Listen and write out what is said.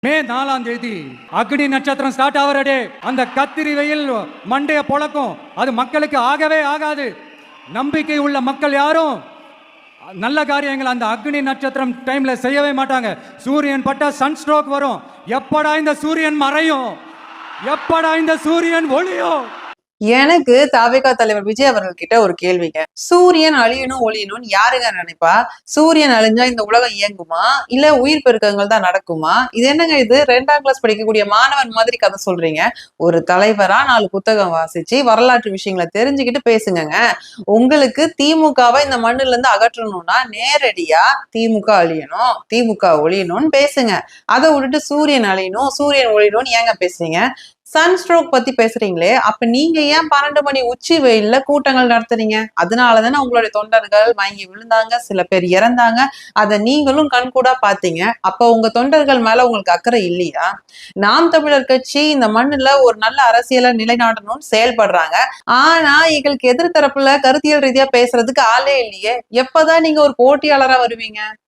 மே 4ஆம் தேதி அக்னி நட்சத்திரம் ஸ்டார்ட் ஆகிற டே. அந்த கத்திரி வெயில் மண்டைய பொழக்கும். அது மக்களுக்கு ஆகவே ஆகாது. நம்பிக்கை உள்ள மக்கள் யாரும் நல்ல காரியங்கள் அந்த அக்னி நட்சத்திரம் டைம்ல செய்யவே மாட்டாங்க. சூரியன் பட்டா சன் ஸ்ட்ரோக் வரும். எப்படா இந்த சூரியன் மறையும், எப்படா இந்த சூரியன் ஒளியும்? எனக்கு தாவேகா தலைவர் விஜய் அவர்கள் கிட்ட ஒரு கேள்விங்க. சூரியன் அழியணும் ஒழியணும்னு யாருங்க நினைப்பா? சூரியன் அழிஞ்சா இந்த உலகம் இயங்குமா, இல்ல உயிர் பெருக்கங்கள் தான் நடக்குமா? இது என்னங்க இது 2ஆம் கிளாஸ் படிக்கக்கூடிய மாணவன் மாதிரி கதை சொல்றீங்க. ஒரு தலைவரா 4 புத்தகம் வாசிச்சு வரலாற்று விஷயங்களை தெரிஞ்சுக்கிட்டு பேசுங்கங்க. உங்களுக்கு திமுகவை இந்த மண்ணுல இருந்து அகற்றணும்னா நேரடியா திமுக அழியணும், திமுக ஒழியணும்னு பேசுங்க. அதை விட்டுட்டு சூரியன் அழியணும் சூரியன் ஒழியணும்னு ஏங்க பேசுறீங்க? சன்ஸ்ட்ரோக் பத்தி பேசுறீங்களே, அப்ப நீங்க ஏன் 12 மணி உச்சி வெயில்ல கூட்டங்கள் நடத்துறீங்க? அதனாலதானே உங்களுடைய தொண்டர்கள் மயங்கி விழுந்தாங்க, சில பேர் இறந்தாங்க. அதை நீங்களும் கண்கூடா பாத்தீங்க. அப்ப உங்க தொண்டர்கள் மேல உங்களுக்கு அக்கறை இல்லையா? நாம் தமிழர் கட்சி இந்த மண்ணுல ஒரு நல்ல அரசியலை நிலைநாட்டணும்னு செயல்படுறாங்க. ஆனா எங்களுக்கு எதிர்த்தரப்புல கருத்தியல் ரீதியா பேசுறதுக்கு ஆளே இல்லையே. எப்பதான் நீங்க ஒரு போட்டியாளரா வருவீங்க?